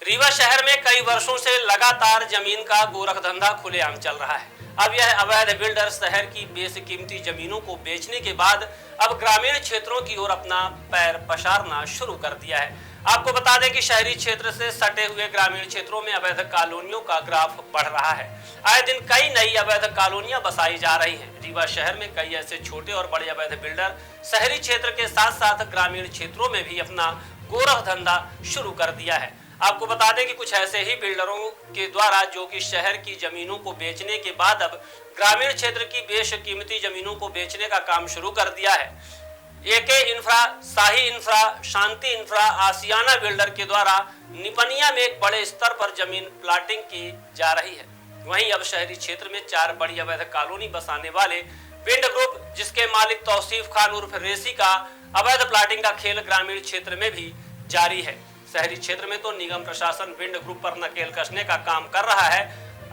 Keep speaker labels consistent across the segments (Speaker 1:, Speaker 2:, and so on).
Speaker 1: रीवा शहर में कई वर्षों से लगातार जमीन का गोरख धंधा खुलेआम चल रहा है। अब यह अवैध बिल्डर शहर की बेशकीमती जमीनों को बेचने के बाद अब ग्रामीण क्षेत्रों की ओर अपना पैर पसारना शुरू कर दिया है। आपको बता दें कि शहरी क्षेत्र से सटे हुए ग्रामीण क्षेत्रों में अवैध कॉलोनियों का ग्राफ बढ़ रहा है। आए दिन कई नई अवैध कॉलोनियां बसाई जा रही हैं। रीवा शहर में कई ऐसे छोटे और बड़े अवैध बिल्डर शहरी क्षेत्र के साथ साथ ग्रामीण क्षेत्रों में भी अपना गोरख धंधा शुरू कर दिया है। आपको बता दें कि कुछ ऐसे ही बिल्डरों के द्वारा जो कि शहर की जमीनों को बेचने के बाद अब ग्रामीण क्षेत्र की बेशकीमती जमीनों को बेचने का काम शुरू कर दिया है। एके इंफ्रा, शाही इंफ्रा, शांति इंफ्रा, आसियाना बिल्डर के द्वारा निपनिया में एक बड़े स्तर पर जमीन प्लाटिंग की जा रही है। वहीं अब शहरी क्षेत्र में 4 बड़ी अवैध कॉलोनी बसाने वाले पिंड ग्रुप, जिसके मालिक तौसीफ खान उर्फ रेसी का अवैध प्लाटिंग का खेल ग्रामीण क्षेत्र में भी जारी है। शहरी क्षेत्र में तो निगम प्रशासन पिंड ग्रुप पर नकेल कसने का काम कर रहा है।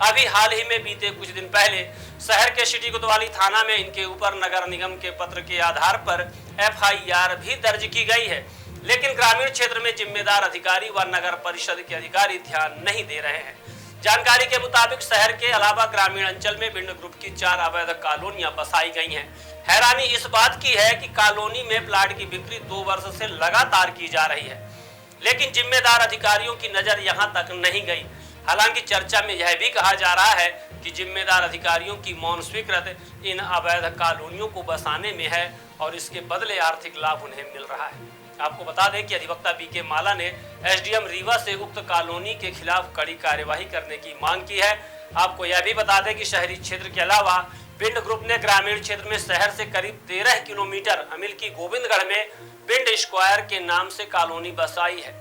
Speaker 1: अभी हाल ही में बीते कुछ दिन पहले शहर के सिटी कोतवाली थाना में इनके ऊपर नगर निगम के पत्र के आधार पर एफआईआर भी दर्ज की गई है, लेकिन ग्रामीण क्षेत्र में जिम्मेदार अधिकारी व नगर परिषद के अधिकारी ध्यान नहीं दे रहे हैं। जानकारी के मुताबिक शहर के अलावा ग्रामीण अंचल में पिंड ग्रुप की 4 अवैध कॉलोनियां बसाई गई हैं। हैरानी इस बात की है कि कॉलोनी में प्लाट की बिक्री 2 वर्ष से लगातार की जा रही है, लेकिन जिम्मेदार अधिकारियों की नजर यहां तक नहीं गई। हालांकि चर्चा में यह भी कहा जा रहा है कि जिम्मेदार अधिकारियों की मौन स्वीकृति इन अवैध कॉलोनियों को बसाने में है और इसके बदले आर्थिक लाभ उन्हें मिल रहा है। आपको बता दें कि अधिवक्ता बीके माला ने एसडीएम रीवा से उक्त कॉलोनी के खिलाफ कड़ी कार्यवाही करने की मांग की है। आपको यह भी बता दें कि शहरी क्षेत्र के अलावा पिंड ग्रुप ने ग्रामीण क्षेत्र में शहर से करीब 13 किलोमीटर अमिल की गोविंदगढ़ में पिंड स्क्वायर के नाम से कॉलोनी बसाई है।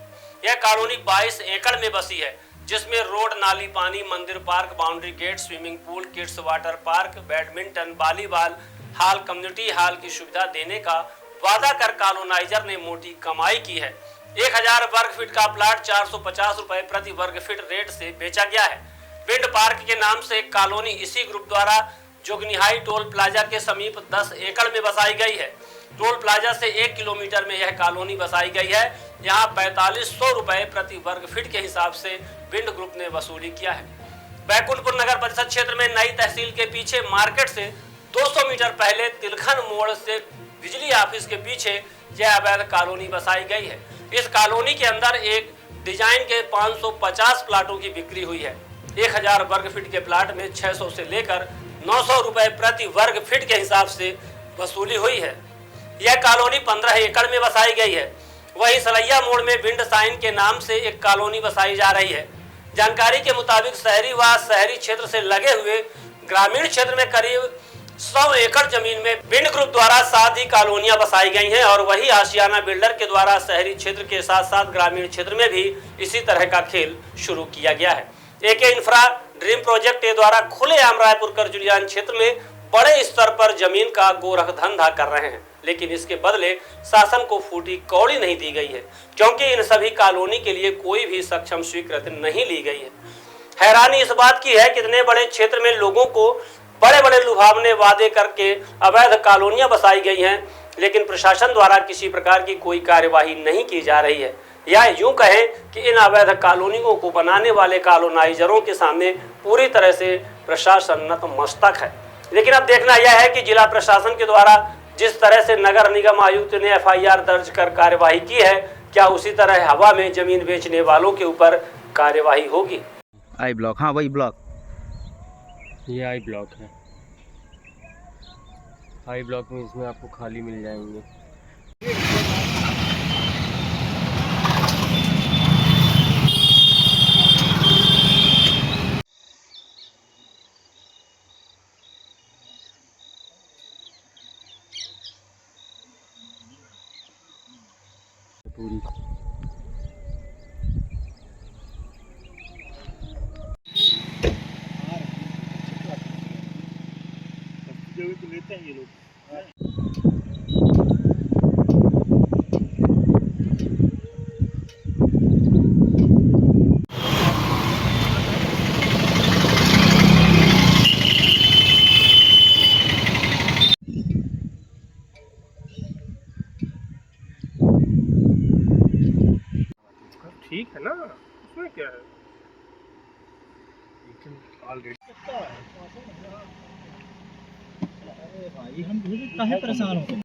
Speaker 1: यह कॉलोनी 22 एकड़ में बसी है, जिसमें रोड, नाली, पानी, मंदिर, park, boundary gate, swimming pool, kids water park, badminton, volleyball hall, community hall की सुविधा देने का वादा कर कॉलोनाइजर ने मोटी कमाई की है। 1000 वर्ग फीट का प्लाट 450 रुपए प्रति वर्ग फीट रेट से बेचा गया है। पिंड पार्क के नाम से एक कॉलोनी इसी ग्रुप द्वारा जोगनिहाई टोल प्लाजा के समीप 10 एकड़ में बसाई गई है। टोल प्लाजा से 1 किलोमीटर में यह कॉलोनी बसाई गई है। यहाँ 4500 रुपए प्रति वर्ग फीट के हिसाब से पिंड ग्रुप ने वसूली किया है। बैकुंठपुर नगर परिषद क्षेत्र में नई तहसील के पीछे मार्केट से 200 मीटर पहले तिलखन मोड़ से बिजली ऑफिस के पीछे यह अवैध कॉलोनी बसाई गई है। इस कॉलोनी के अंदर एक डिजाइन के 550 प्लाटों की बिक्री हुई है। 1000 वर्ग फीट के प्लाट में 600 से लेकर 900 रुपए प्रति वर्ग फीट के हिसाब से वसूली हुई है। यह कॉलोनी 15 एकड़ में बसाई गई है। वहीं सलैया मोड़ में विंड साइन के नाम से एक कॉलोनी बसाई जा रही है। जानकारी के मुताबिक शहरी व शहरी क्षेत्र से लगे हुए ग्रामीण क्षेत्र में करीब 100 एकड़ जमीन में पिंड ग्रुप द्वारा 7 ही कॉलोनियां बसाई गई हैं और वही आशियाना बिल्डर के द्वारा शहरी क्षेत्र के साथ साथ ग्रामीण क्षेत्र में भी इसी तरह का खेल शुरू किया गया है। एके इंफ्रा ड्रीम प्रोजेक्ट के द्वारा खुलेआम रायपुर करजुलियान क्षेत्र में बड़े स्तर पर जमीन का गोरख धंधा कर रहे हैं, लेकिन इसके बदले शासन को फूटी कौड़ी नहीं दी गई है, क्योंकि इन सभी कॉलोनी के लिए कोई भी सक्षम स्वीकृति नहीं ली गई है। हैरानी इस बात की है कि इतने बड़े क्षेत्र में लोगों को बड़े बड़े लुभावने वादे करके अवैध कॉलोनियां बसाई गई हैं, लेकिन प्रशासन द्वारा किसी प्रकार की कोई कार्यवाही नहीं की जा रही है। या यूं कहें कि इन अवैध कॉलोनियों को बनाने वाले कॉलोनाइजरों के सामने पूरी तरह से प्रशासन नतमस्तक है। लेकिन अब देखना यह है कि जिला प्रशासन के द्वारा जिस तरह से नगर निगम आयुक्त ने एफआईआर दर्ज कर कार्यवाही की है, क्या उसी तरह हवा में जमीन बेचने वालों के ऊपर कार्यवाही होगी?
Speaker 2: आई ब्लॉक, हाँ वही ब्लॉक,
Speaker 3: ये आई ब्लॉक है। आई ब्लॉक में इसमें आपको खाली मिल जाएंगे। पूरी
Speaker 4: तो लेते हैं ये लोग। ठीक है ना, उसमें क्या क्या है? लेकिन ऑलरेडी
Speaker 5: अरे भाई हम काहे परेशान हो गए।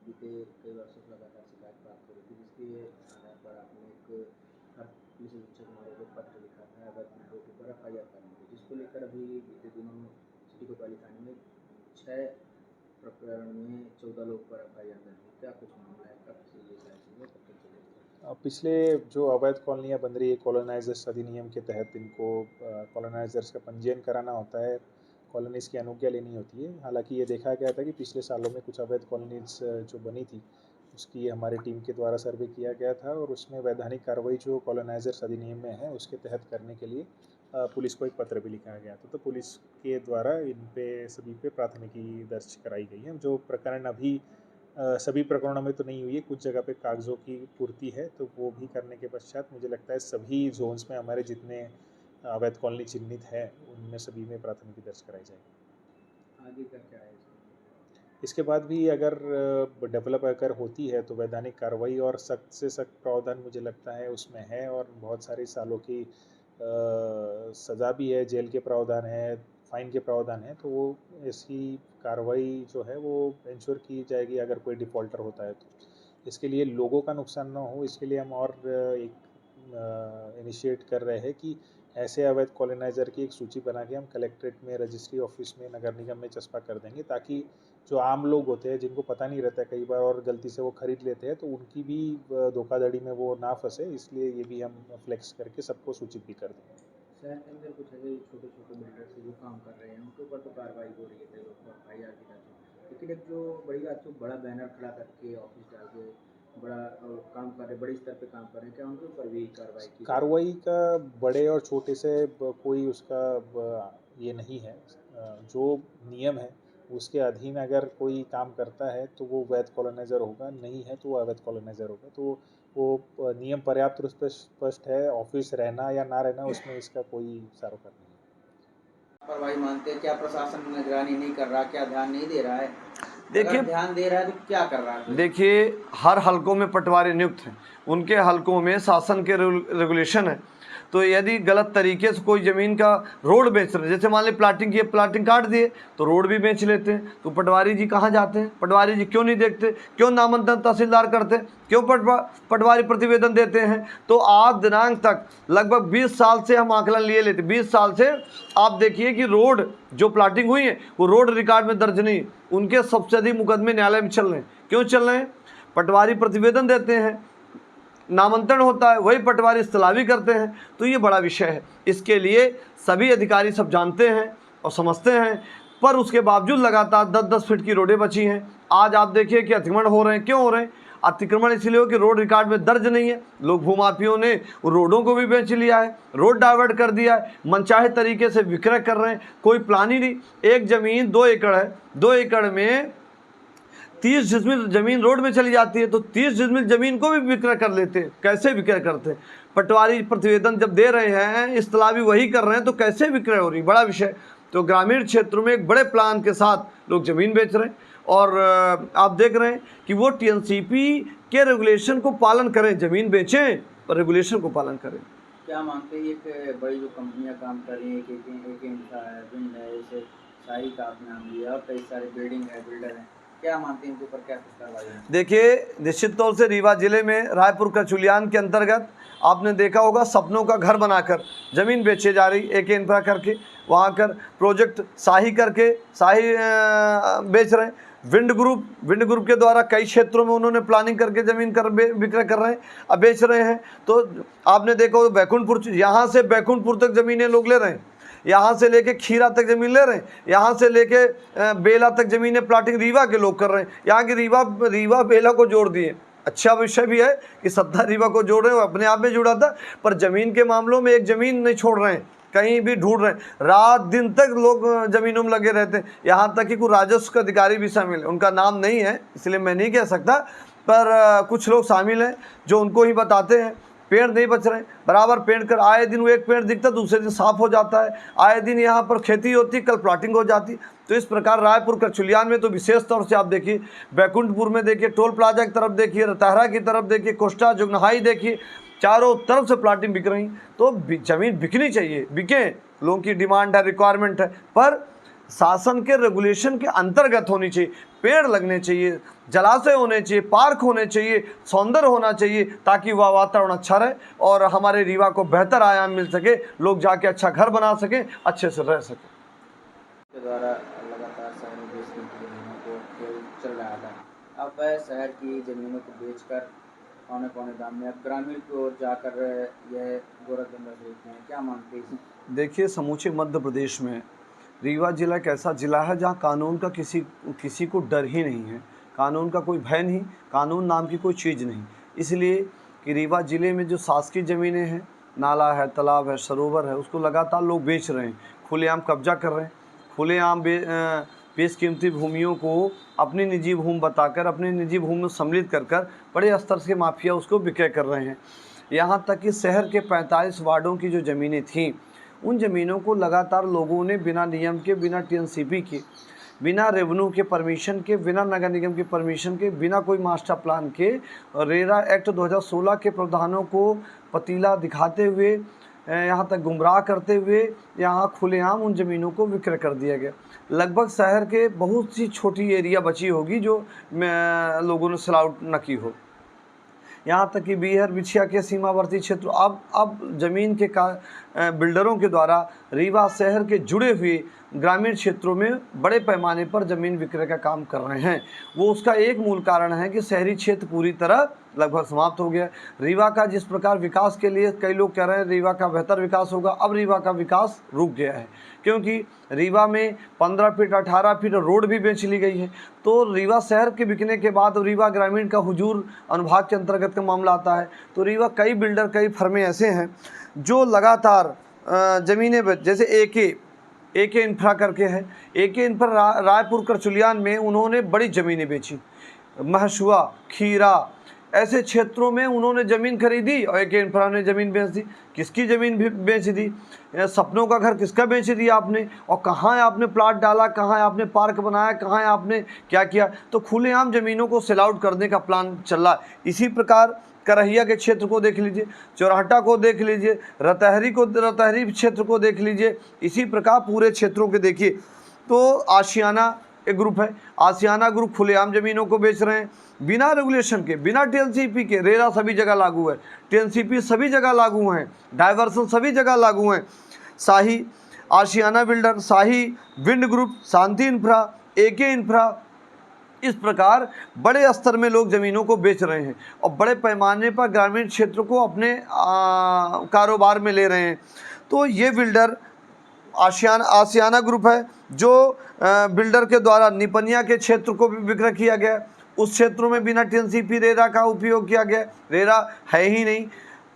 Speaker 2: बीते कई वर्षों से लगातार शिकायत प्राप्त हो रही थी, जिसके आधार पर आपने एक पुलिस अधीक्षक महोदय को पत्र लिखा था अवैध बिल्डरों के ऊपर FIR करने को, जिसको लेकर अभी बीते दिनों सिटी कोतवाली थाने में 6 प्रकरण में 14 लोग पर FIR दर्ज हुई। क्या कुछ मामला है, कब से ये सारी चीज़ें कब तक चलेगी?
Speaker 6: पिछले जो अवैध कॉलोनियाँ बन रही है कॉलोनाइजर्स अधिनियम के तहत इनको कॉलोनाइजर्स का पंजीयन कराना होता है, कॉलोनीज़ की अनुज्ञा लेनी होती है। हालांकि ये देखा गया था कि पिछले सालों में कुछ अवैध कॉलोनीज़ जो बनी थी उसकी हमारी टीम के द्वारा सर्वे किया गया था और उसमें वैधानिक कार्रवाई जो कॉलोनाइजर्स अधिनियम में है उसके तहत करने के लिए पुलिस को एक पत्र भी लिखा गया था। तो पुलिस के द्वारा इन पे सभी पे प्राथमिकी दर्ज कराई गई है। जो प्रकरण अभी सभी प्रकरणों में तो नहीं हुई है, कुछ जगह पे कागज़ों की पूर्ति है, तो वो भी करने के पश्चात मुझे लगता है सभी जोन्स में हमारे जितने अवैध कॉलोनी चिन्हित है उनमें सभी में प्राथमिकी दर्ज कराई जाएगी।
Speaker 2: आगे का क्या है?
Speaker 6: इसके बाद भी अगर डेवलप अगर होती है तो वैधानिक कार्रवाई और सख्त से सख्त प्रावधान मुझे लगता है उसमें है और बहुत सारे सालों की सज़ा भी है, जेल के प्रावधान है, फ़ाइन के प्रावधान है। तो वो ऐसी कार्रवाई जो है वो इंश्योर की जाएगी अगर कोई डिफ़ॉल्टर होता है तो। इसके लिए लोगों का नुकसान ना हो, इसके लिए हम और एक इनिशिएट कर रहे हैं कि ऐसे अवैध कॉलोनाइज़र की एक सूची बना के हम कलेक्ट्रेट में, रजिस्ट्री ऑफिस में, नगर निगम में चस्पा कर देंगे, ताकि जो आम लोग होते हैं जिनको पता नहीं रहता है कई बार और गलती से वो खरीद लेते हैं तो उनकी भी धोखाधड़ी में वो ना फंसे, इसलिए ये भी हम फ्लेक्स करके सबको सूचित भी कर देंगे।
Speaker 2: शहर के अंदर कुछ ऐसे छोटे छोटे बिल्डर्स जो काम कर रहे हैं उनके ऊपर तो कार्रवाई हो रही है, कई लोग पर FIR की जाती है, लेकिन एक जो बड़ी बात तो बड़ा बैनर खड़ा करके ऑफिस डाल के बड़ा काम कर रहे, बड़े स्तर पे काम कर रहे हैं, क्या उनके ऊपर भी कार्रवाई की?
Speaker 6: कार्रवाई का बड़े और छोटे से कोई उसका ये नहीं है। जो नियम है उसके अधीन अगर कोई काम करता है तो वो वैध कॉलोनाइज़र होगा, नहीं है तो वो अवैध कॉलोनाइज़र होगा। तो वो नियम पर्याप्त रूप से स्पष्ट है। ऑफिस रहना या ना रहना उसमें इसका कोई सारोकार नहीं है।
Speaker 2: लापरवाही मानते हैं, क्या प्रशासन निगरानी नहीं कर रहा, क्या ध्यान नहीं दे रहा है?
Speaker 7: देखिए,
Speaker 2: ध्यान दे रहा है तो क्या कर रहा है?
Speaker 7: देखिए हर हलकों में पटवारी नियुक्त हैं, उनके हलकों में शासन के रेगुलेशन है। तो यदि गलत तरीके से कोई ज़मीन का रोड बेच रहे हैं, जैसे मान ली प्लाटिंग की, प्लाटिंग काट दिए तो रोड भी बेच लेते हैं, तो पटवारी जी कहाँ जाते हैं? पटवारी जी क्यों नहीं देखते? क्यों नामांकन तहसीलदार करते? क्यों पटवारी प्रतिवेदन देते हैं? तो आज दिनांक तक लगभग 20 साल से हम आकलन लिए लेते, 20 साल से आप देखिए कि रोड जो प्लाटिंग हुई है वो रोड रिकॉर्ड में दर्ज नहीं। उनके सबसे अधिक मुकदमे न्यायालय में चल रहे हैं। क्यों चल रहे हैं? पटवारी प्रतिवेदन देते हैं, नामांकन होता है, वही पटवारी इस्तलावी करते हैं। तो ये बड़ा विषय है, इसके लिए सभी अधिकारी सब जानते हैं और समझते हैं, पर उसके बावजूद लगातार 10-10 फीट की रोडें बची हैं। आज आप देखिए कि अतिक्रमण हो रहे हैं। क्यों हो रहे हैं? अतिक्रमण इसलिए हो कि रोड रिकॉर्ड में दर्ज नहीं है। लोग भूमाफियों ने रोडों को भी बेच लिया है, रोड डाइवर्ट कर दिया है, मनचाहे तरीके से विक्रय कर रहे हैं, कोई प्लान ही नहीं। एक ज़मीन 2 एकड़ है, 2 एकड़ में 30 डिसमिल ज़मीन रोड में चली जाती है, तो 30 डिसमिल ज़मीन को भी विक्रय कर लेते हैं। कैसे विक्रय करते हैं? पटवारी प्रतिवेदन जब दे रहे हैं, इस्तलावी वही कर रहे हैं, तो कैसे विक्रय हो रही? बड़ा विषय। तो ग्रामीण क्षेत्रों में एक बड़े प्लान के साथ लोग ज़मीन बेच रहे हैं और आप देख रहे हैं कि वो TNCP के रेगुलेशन को पालन करें, ज़मीन बेचें और रेगुलेशन को पालन करें।
Speaker 2: क्या मानते हैं एक बड़ी जो कंपनियां काम कर रही हैं, एक इंफ्रा है, विंड है, जैसे शाही का आपने नाम लिया और कई सारे बिल्डिंग है, बिल्डर हैं, क्या मानते हैं इनके ऊपर क्या कुछ कार्रवाई है?
Speaker 7: देखिए, निश्चित तौर से रीवा जिले में रायपुर कचुलियान के अंतर्गत आपने देखा होगा सपनों का घर बनाकर ज़मीन बेचे जा रही, एक इंफ्रा करके वहाँ कर प्रोजेक्ट शाही करके शाही बेच रहे हैं। विंड ग्रुप के द्वारा कई क्षेत्रों में उन्होंने प्लानिंग करके ज़मीन विक्रय कर रहे हैं, अब बेच रहे हैं। तो आपने देखा हो बैकुंठपुर, यहाँ से बैकुंठपुर तक ज़मीनें लोग ले रहे हैं, यहाँ से लेके खीरा तक ज़मीन ले रहे हैं, यहाँ से लेके बेला तक ज़मीनें प्लाटिंग रीवा के लोग कर रहे हैं। यहाँ की रीवा बेला को जोड़ दिए, अच्छा विषय भी है कि सत्ता रीवा को जोड़ रहे हो, अपने आप में जुड़ा था, पर ज़मीन के मामलों में एक ज़मीन नहीं छोड़ रहे हैं, कहीं भी ढूंढ रहे हैं, रात दिन तक लोग ज़मीनों में लगे रहते हैं। यहाँ तक कि कुछ राजस्व के अधिकारी भी शामिल हैं, उनका नाम नहीं है इसलिए मैं नहीं कह सकता, पर कुछ लोग शामिल हैं जो उनको ही बताते हैं पेड़ नहीं बच रहे, बराबर पेड़ कर आए दिन वो एक पेड़ दिखता दूसरे दिन साफ हो जाता है, आए दिन यहाँ पर खेती होती, कल प्लाटिंग हो जाती। तो इस प्रकार रायपुर करचुलियान में तो विशेष तौर से आप देखिए, बैकुंठपुर में देखिए, टोल प्लाजा की तरफ देखिए, रतहरा की तरफ देखिए, कोस्टा जुगनहाई देखिए, चारों तरफ से प्लाटिंग बिक रही। तो ज़मीन बिकनी चाहिए, बिके, लोगों की डिमांड है, रिक्वायरमेंट है, पर शासन के रेगुलेशन के अंतर्गत होनी चाहिए, पेड़ लगने चाहिए, जलाशय होने चाहिए, पार्क होने चाहिए, सौंदर्य होना चाहिए, ताकि वह वातावरण अच्छा रहे और हमारे रीवा को बेहतर आयाम मिल सके, लोग जाके अच्छा घर बना सकें, अच्छे से रह सकें।
Speaker 2: के द्वारा लगातार शहर में बेच की ज़मीनों को खेल चल रहा था। अब शहर की ज़मीनों को बेचकर पौने पौने दाम में अब ग्रामीण की ओर जाकर यह गोरखधंधा देखते हैं, क्या मानते हैं?
Speaker 7: देखिए, समूचे मध्य प्रदेश में रीवा जिला एक ऐसा ज़िला है जहाँ कानून का किसी को डर ही नहीं है, कानून का कोई भय नहीं, कानून नाम की कोई चीज़ नहीं। इसलिए कि रीवा ज़िले में जो शासकीय ज़मीनें हैं, नाला है, तालाब है, सरोवर है, उसको लगातार लोग बेच रहे हैं, खुलेआम कब्जा कर रहे हैं, खुलेआम बेशकीमती भूमियों को अपनी निजी भूमि बताकर, अपनी निजी भूमि में सम्मिलित कर बड़े स्तर से माफिया उसको विक्रय कर रहे हैं। यहाँ तक कि शहर के 45 वार्डों की जो ज़मीनें थीं, उन ज़मीनों को लगातार लोगों ने बिना नियम के, बिना TNCP के, बिना रेवेन्यू के परमिशन के, बिना नगर निगम के परमिशन के, बिना कोई मास्टर प्लान के, रेरा एक्ट 2016 के प्रावधानों को पतीला दिखाते हुए, यहाँ तक गुमराह करते हुए यहाँ खुलेआम उन ज़मीनों को विक्रय कर दिया गया। लगभग शहर के बहुत सी छोटी एरिया बची होगी जो लोगों ने सेल आउट न की हो। यहाँ तक कि बीहर बिछिया के सीमावर्ती क्षेत्र अब ज़मीन के बिल्डरों के द्वारा रीवा शहर के जुड़े हुए ग्रामीण क्षेत्रों में बड़े पैमाने पर ज़मीन विक्रय का काम कर रहे हैं। वो उसका एक मूल कारण है कि शहरी क्षेत्र पूरी तरह लगभग समाप्त हो गया। रीवा का जिस प्रकार विकास के लिए कई लोग कह रहे हैं रीवा का बेहतर विकास होगा, अब रीवा का विकास रुक गया है, क्योंकि रीवा में 15 फीट 18 फीट रोड भी बेच ली गई है। तो रीवा शहर के बिकने के बाद रीवा ग्रामीण का हुजूर अनुभाग के अंतर्गत का मामला आता है। तो रीवा कई बिल्डर, कई फर्में ऐसे हैं जो लगातार ज़मीनें, जैसे AK इंफ्रा करके है, AK इंफ्रा रायपुर करचुलियान में उन्होंने बड़ी ज़मीनें बेची, महसुआ, खीरा, ऐसे क्षेत्रों में उन्होंने ज़मीन खरीदी और AK इंफ्रा ने ज़मीन बेच दी। किसकी ज़मीन भी बेच दी? सपनों का घर किसका बेच दिया आपने? और कहाँ आपने प्लाट डाला, कहाँ आपने पार्क बनाया, कहाँ आपने क्या किया? तो खुलेआम ज़मीनों को सेल आउट करने का प्लान चल रहा है। इसी प्रकार करहिया के क्षेत्र को देख लीजिए, चौराहटा को देख लीजिए, रतहरी क्षेत्र को देख लीजिए, इसी प्रकार पूरे क्षेत्रों के देखिए। तो आशियाना एक ग्रुप है, आशियाना ग्रुप खुलेआम ज़मीनों को बेच रहे हैं बिना रेगुलेशन के, बिना TNCP के। रेरा सभी जगह लागू है, TNCP सभी जगह लागू हैं, डाइवर्सन सभी जगह लागू हैं। शाही आशियाना बिल्डर, शाही विंड ग्रुप, शांति इंफ्रा, AK इंफ्रा, इस प्रकार बड़े स्तर में लोग ज़मीनों को बेच रहे हैं और बड़े पैमाने पर ग्रामीण क्षेत्र को अपने कारोबार में ले रहे हैं। तो ये बिल्डर आशियाना ग्रुप है जो बिल्डर के द्वारा निपनिया के क्षेत्र को भी विक्रय किया गया। उस क्षेत्रों में बिना TNCP रेरा का उपयोग किया गया, रेरा है ही नहीं।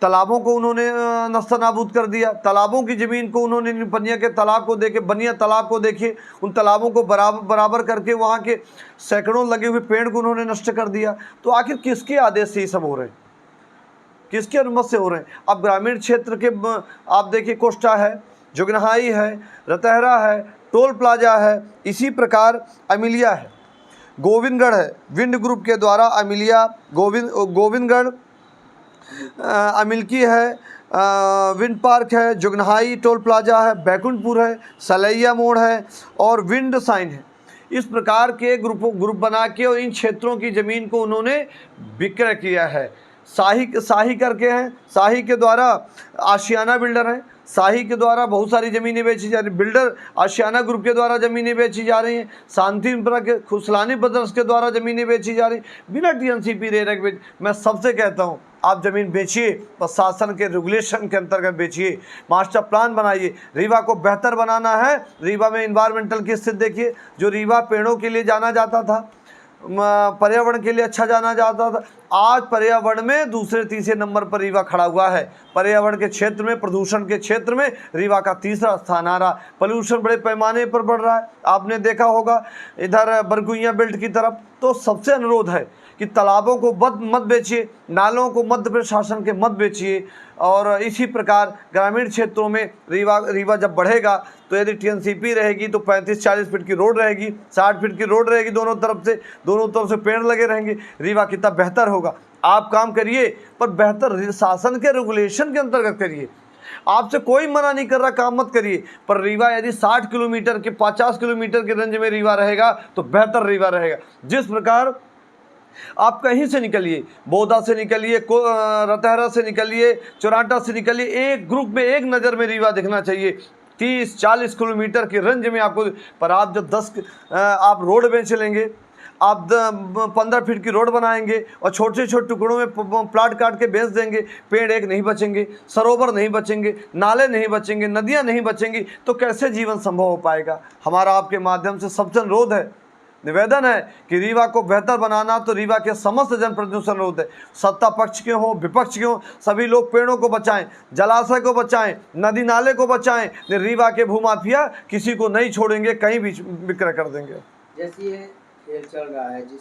Speaker 7: तालाबों को उन्होंने नस्तानाबूद कर दिया, तालाबों की ज़मीन को उन्होंने निपनिया के तालाब को देखे, बनिया तालाब को देखिए, उन तालाबों को बराबर करके वहाँ के सैकड़ों लगे हुए पेड़ को उन्होंने नष्ट कर दिया। तो आखिर किसके आदेश से ये सब हो रहे हैं, किसके अनुमति से हो रहे हैं? अब ग्रामीण क्षेत्र के आप देखिए, कोस्टा है, जुगनहाई है, रतहरा है, टोल प्लाजा है, इसी प्रकार अमिलिया है, गोविंदगढ़ है, विंड ग्रुप के द्वारा अमिलिया, गोविंदगढ़, अमिल्की है, विंड पार्क है, जुगनहाई टोल प्लाजा है, बैकुंठपुर है, सलैया मोड़ है और विंड साइन है। इस प्रकार के ग्रुप बना के और इन क्षेत्रों की ज़मीन को उन्होंने विक्रय किया है। शाही करके हैं, शाही के द्वारा आशियाना बिल्डर है, शाही के द्वारा बहुत सारी ज़मीनें बेची जा रही, बिल्डर आशियाना ग्रुप के द्वारा ज़मीनें बेची जा रही हैं, शांति इंफ्रा के, खुसलानी ब्रदर्स के द्वारा ज़मीनें बेची जा रही, बिना TNCP रेरा के। मैं सबसे कहता हूँ, आप ज़मीन बेचिए, प्रशासन के रेगुलेशन के अंतर्गत बेचिए, मास्टर प्लान बनाइए। रीवा को बेहतर बनाना है। रीवा में इन्वायरमेंटल की स्थिति देखिए, जो रीवा पेड़ों के लिए जाना जाता था, पर्यावरण के लिए अच्छा जाना जाता था। आज पर्यावरण में दूसरे तीसरे नंबर पर रीवा खड़ा हुआ है। पर्यावरण के क्षेत्र में, प्रदूषण के क्षेत्र में रीवा का तीसरा स्थान आ रहा। पोल्यूशन बड़े पैमाने पर बढ़ रहा है, आपने देखा होगा इधर बरगुइया बेल्ट की तरफ। तो सबसे अनुरोध है कि तालाबों को मत बेचिए, नालों को मध्य प्रशासन के मत बेचिए। और इसी प्रकार ग्रामीण क्षेत्रों में रीवा जब बढ़ेगा तो यदि टीएनसीपी रहेगी तो 35-40 फीट की रोड रहेगी, 60 फीट की रोड रहेगी, दोनों तरफ से पेड़ लगे रहेंगे। रीवा कितना बेहतर होगा। आप काम करिए, पर बेहतर शासन के रेगुलेशन के अंतर्गत करिए। आपसे कोई मना नहीं कर रहा, काम मत करिए, पर रीवा यदि 60 किलोमीटर के 50 किलोमीटर के रेंज में रीवा रहेगा तो बेहतर रीवा रहेगा। जिस प्रकार आप कहीं से निकलिए, बोदा से निकलिए, रतहरा से निकलिए, चौराटा से निकलिए, एक ग्रुप में एक नज़र में रीवा दिखना चाहिए। 30-40 किलोमीटर के रेंज में आपको, पर आप जब 10 आप रोड में चलेंगे, आप 15 फीट की रोड बनाएंगे और छोटे छोटे टुकड़ों में प्लाट काट के बेच देंगे, पेड़ एक नहीं बचेंगे, सरोवर नहीं बचेंगे, नाले नहीं बचेंगे, नदियां नहीं बचेंगी, तो कैसे जीवन संभव हो पाएगा। हमारा आपके माध्यम से सबसे अनुरोध है, निवेदन है कि रीवा को बेहतर बनाना तो रीवा के समस्त जनप्रतिनिधियों से अनुरोध है, सत्ता पक्ष के हों, विपक्ष के हों, सभी लोग पेड़ों को बचाएं, जलाशय को बचाएं, नदी नाले को बचाएं। रीवा के भूमाफिया किसी को नहीं छोड़ेंगे, कहीं भी विक्रय कर देंगे।
Speaker 2: जैसे ये खेल चल रहा है, जिस